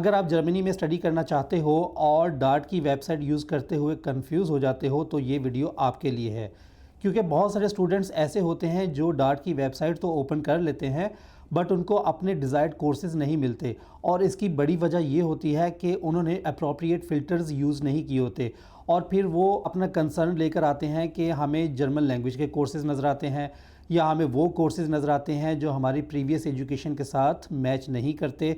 अगर आप जर्मनी में स्टडी करना चाहते हो और डार्ट की वेबसाइट यूज़ करते हुए कंफ्यूज हो जाते हो तो ये वीडियो आपके लिए है, क्योंकि बहुत सारे स्टूडेंट्स ऐसे होते हैं जो डार्ट की वेबसाइट तो ओपन कर लेते हैं बट उनको अपने डिज़ायर्ड कोर्सेज़ नहीं मिलते। और इसकी बड़ी वजह ये होती है कि उन्होंने अप्रोप्रिएट फ़िल्टर्स यूज़ नहीं किए होते और फिर वो अपना कंसर्न लेकर आते हैं कि हमें जर्मन लैंग्वेज के कोर्सेज़ नज़र आते हैं या हमें वो कोर्सेज़ नज़र आते हैं जो हमारी प्रीवियस एजुकेशन के साथ मैच नहीं करते।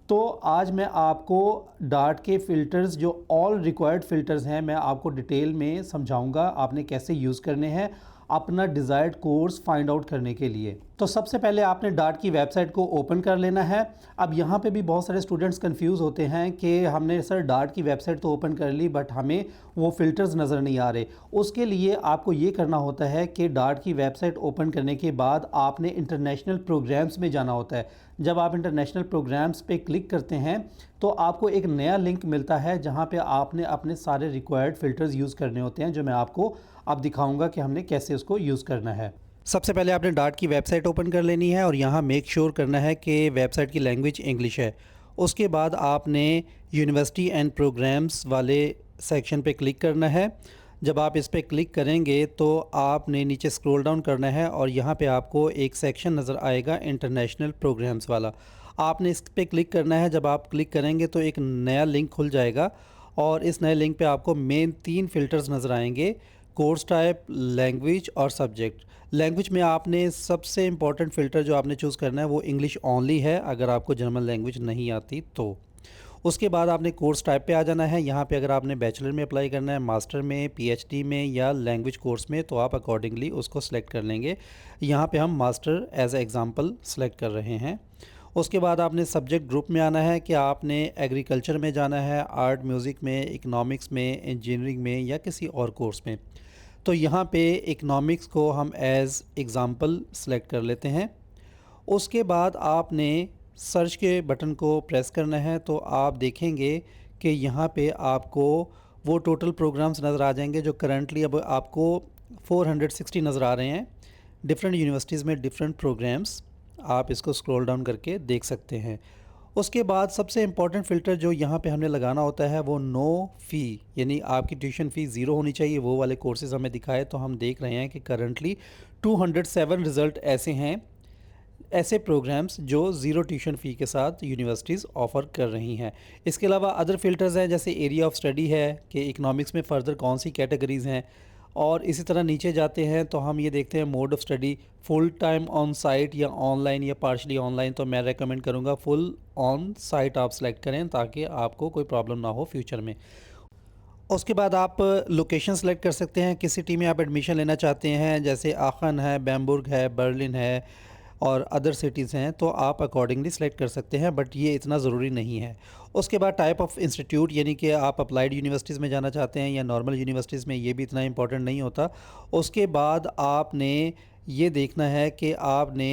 तो आज मैं आपको डार्ट के फ़िल्टर्स जो ऑल रिक्वायर्ड फ़िल्टर्स हैं मैं आपको डिटेल में समझाऊंगा आपने कैसे यूज़ करने हैं अपना डिज़ायर्ड कोर्स फाइंड आउट करने के लिए। तो सबसे पहले आपने डार्ट की वेबसाइट को ओपन कर लेना है। अब यहाँ पे भी बहुत सारे स्टूडेंट्स कंफ्यूज होते हैं कि हमने सर डार्ट की वेबसाइट तो ओपन कर ली बट हमें वो फ़िल्टर्स नज़र नहीं आ रहे। उसके लिए आपको ये करना होता है कि डार्ट की वेबसाइट ओपन करने के बाद आपने इंटरनेशनल प्रोग्राम्स में जाना होता है। जब आप इंटरनेशनल प्रोग्राम्स पे क्लिक करते हैं तो आपको एक नया लिंक मिलता है जहाँ पे आपने अपने सारे रिक्वायर्ड फ़िल्टर्स यूज़ करने होते हैं, जो मैं आपको अब दिखाऊंगा कि हमने कैसे उसको यूज़ करना है। सबसे पहले आपने डार्ट की वेबसाइट ओपन कर लेनी है और यहाँ मेक श्योर करना है कि वेबसाइट की लैंग्वेज इंग्लिश है। उसके बाद आपने यूनिवर्सिटी एंड प्रोग्राम्स वाले सेक्शन पे क्लिक करना है। जब आप इस पर क्लिक करेंगे तो आपने नीचे स्क्रॉल डाउन करना है और यहाँ पे आपको एक सेक्शन नज़र आएगा इंटरनेशनल प्रोग्राम्स वाला। आपने इस पर क्लिक करना है। जब आप क्लिक करेंगे तो एक नया लिंक खुल जाएगा और इस नए लिंक पे आपको मेन 3 फ़िल्टर्स नज़र आएंगे, कोर्स टाइप, लैंग्वेज और सब्जेक्ट। लैंग्वेज में आपने सबसे इम्पॉर्टेंट फ़िल्टर जो आपने चूज़ करना है वो इंग्लिश ओनली है, अगर आपको जर्मन लैंग्वेज नहीं आती तो। उसके बाद आपने कोर्स टाइप पे आ जाना है। यहाँ पे अगर आपने बैचलर में अप्लाई करना है, मास्टर में, पीएचडी में या लैंग्वेज कोर्स में तो आप अकॉर्डिंगली उसको सिलेक्ट कर लेंगे। यहाँ पे हम master as a example select कर रहे हैं। उसके बाद आपने सब्जेक्ट ग्रुप में आना है कि आपने एग्रीकल्चर में जाना है, आर्ट म्यूज़िक में, इकनॉमिक्स में, इंजीनियरिंग में या किसी और कोर्स में। तो यहाँ पे इकनॉमिक्स को हम एज़ एग्ज़ाम्पल सेलेक्ट कर लेते हैं। उसके बाद आपने सर्च के बटन को प्रेस करना है तो आप देखेंगे कि यहाँ पे आपको वो टोटल प्रोग्राम्स नज़र आ जाएंगे जो करंटली अब आपको 460 नज़र आ रहे हैं। डिफरेंट यूनिवर्सिटीज़ में डिफरेंट प्रोग्राम्स आप इसको स्क्रॉल डाउन करके देख सकते हैं। उसके बाद सबसे इम्पॉर्टेंट फ़िल्टर जो यहाँ पे हमने लगाना होता है वो नो फ़ी, यानी आपकी ट्यूशन फ़ी ज़ीरो होनी चाहिए। वो वाले कोर्सेज़ हमें दिखाए तो हम देख रहे हैं कि करंटली 207 रिज़ल्ट ऐसे हैं, ऐसे प्रोग्राम्स जो ज़ीरो ट्यूशन फ़ी के साथ यूनिवर्सिटीज़ ऑफ़र कर रही हैं। इसके अलावा अदर फ़िल्टर्स हैं जैसे एरिया ऑफ स्टडी है कि इकनॉमिक्स में फ़र्दर कौन सी कैटेगरीज़ हैं। और इसी तरह नीचे जाते हैं तो हम ये देखते हैं mode of study, full time on site या ऑनलाइन या पार्शली ऑनलाइन। तो मैं रेकमेंड करूँगा फुल ऑन साइट आप सेलेक्ट करें ताकि आपको कोई प्रॉब्लम ना हो फ्यूचर में। उसके बाद आप लोकेशन सेलेक्ट कर सकते हैं, किस सिटी में आप एडमिशन लेना चाहते हैं, जैसे आखन है, बैम्बुर्ग है, बर्लिन है और अदर सिटीज़ हैं तो आप अकॉर्डिंगली सेलेक्ट कर सकते हैं, बट ये इतना ज़रूरी नहीं है। उसके बाद टाइप ऑफ इंस्टीट्यूट, यानी कि आप अप्लाइड यूनिवर्सिटीज़ में जाना चाहते हैं या नॉर्मल यूनिवर्सिटीज़ में, ये भी इतना इंपॉर्टेंट नहीं होता। उसके बाद आपने ये देखना है कि आपने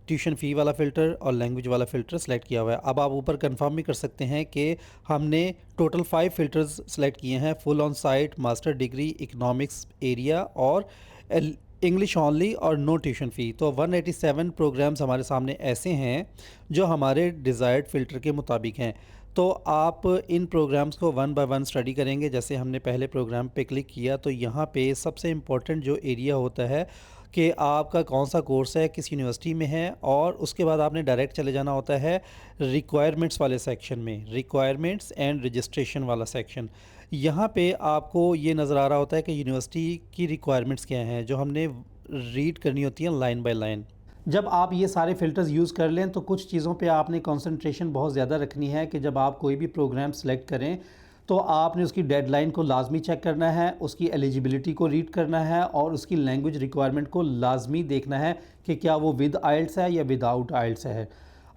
ट्यूशन फ़ी वाला फ़िल्टर और लैंग्वेज वाला फ़िल्टर सेलेक्ट किया हुआ है। अब आप ऊपर कंफर्म भी कर सकते हैं कि हमने टोटल 5 फ़िल्टर्स सेलेक्ट किए हैं, full on site, master degree, economics, area और इंग्लिश ओनली और नो ट्यूशन फ़ी। तो 187 प्रोग्राम्स हमारे सामने ऐसे हैं जो हमारे डिज़ायर्ड फ़िल्टर के मुताबिक हैं। तो आप इन प्रोग्राम्स को वन बाय वन स्टडी करेंगे। जैसे हमने पहले प्रोग्राम पे क्लिक किया तो यहाँ पे सबसे इम्पोर्टेंट जो एरिया होता है कि आपका कौन सा कोर्स है, किस यूनिवर्सिटी में है, और उसके बाद आपने डायरेक्ट चले जाना होता है रिक्वायरमेंट्स वाले सेक्शन में, रिक्वायरमेंट्स एंड रजिस्ट्रेशन वाला सेक्शन। यहाँ पे आपको ये नज़र आ रहा होता है कि यूनिवर्सिटी की रिक्वायरमेंट्स क्या हैं जो हमने रीड करनी होती हैं लाइन बाय लाइन। जब आप ये सारे फ़िल्टर्स यूज़ कर लें तो कुछ चीज़ों पे आपने कंसंट्रेशन बहुत ज़्यादा रखनी है कि जब आप कोई भी प्रोग्राम सेलेक्ट करें तो आपने उसकी डेडलाइन को लाजमी चेक करना है, उसकी एलिजिबिलिटी को रीड करना है और उसकी लैंग्वेज रिक्वायरमेंट को लाजमी देखना है कि क्या वो विद आइल्स है या विदाउट आइल्स है।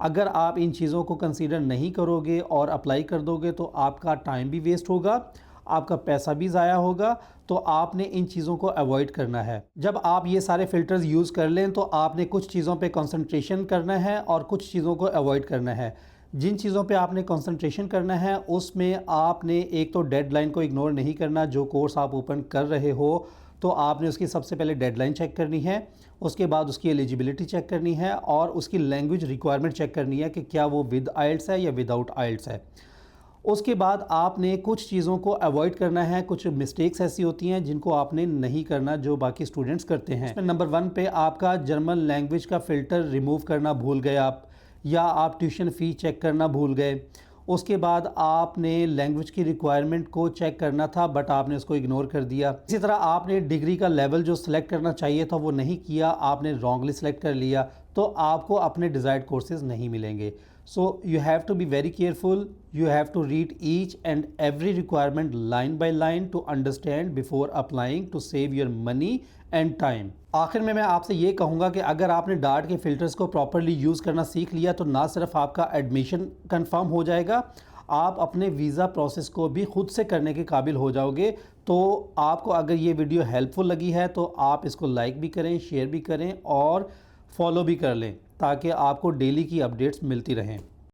अगर आप इन चीज़ों को कंसीडर नहीं करोगे और अप्लाई कर दोगे तो आपका टाइम भी वेस्ट होगा, आपका पैसा भी ज़ाया होगा। तो आपने इन चीज़ों को अवॉइड करना है। जब आप ये सारे फ़िल्टर्स यूज़ कर लें तो आपने कुछ चीज़ों पे कंसंट्रेशन करना है और कुछ चीज़ों को अवॉइड करना है। जिन चीज़ों पे आपने कंसंट्रेशन करना है उसमें आपने एक तो डेडलाइन को इग्नोर नहीं करना। जो कोर्स आप ओपन कर रहे हो तो आपने उसकी सबसे पहले डेडलाइन चेक करनी है, उसके बाद उसकी एलिजिबिलिटी चेक करनी है और उसकी लैंग्वेज रिक्वायरमेंट चेक करनी है कि क्या वो विद आइल्स है या विदाउट आइल्स है। उसके बाद आपने कुछ चीज़ों को अवॉइड करना है, कुछ मिस्टेक्स ऐसी होती हैं जिनको आपने नहीं करना जो बाकी स्टूडेंट्स करते हैं। इसमें नंबर 1 पे आपका जर्मन लैंग्वेज का फ़िल्टर रिमूव करना भूल गए आप, या आप ट्यूशन फ़ी चेक करना भूल गए। उसके बाद आपने लैंग्वेज की रिक्वायरमेंट को चेक करना था बट आपने उसको इग्नोर कर दिया। इसी तरह आपने डिग्री का लेवल जो सिलेक्ट करना चाहिए था वो नहीं किया, आपने रॉन्गली सिलेक्ट कर लिया, तो आपको अपने डिज़ायर्ड कोर्सेज़ नहीं मिलेंगे। So you have to be very careful. You have to read each and every requirement line by line to understand before applying to save your money and time. आखिर में मैं आपसे ये कहूँगा कि अगर आपने डार्ट के फ़िल्टर्स को प्रॉपरली यूज़ करना सीख लिया तो ना सिर्फ आपका एडमिशन कंफर्म हो जाएगा, आप अपने वीज़ा प्रोसेस को भी खुद से करने के काबिल हो जाओगे। तो आपको अगर ये वीडियो हेल्पफुल लगी है तो आप इसको लाइक भी करें, शेयर भी करें और फॉलो भी कर लें ताकि आपको डेली की अपडेट्स मिलती रहें।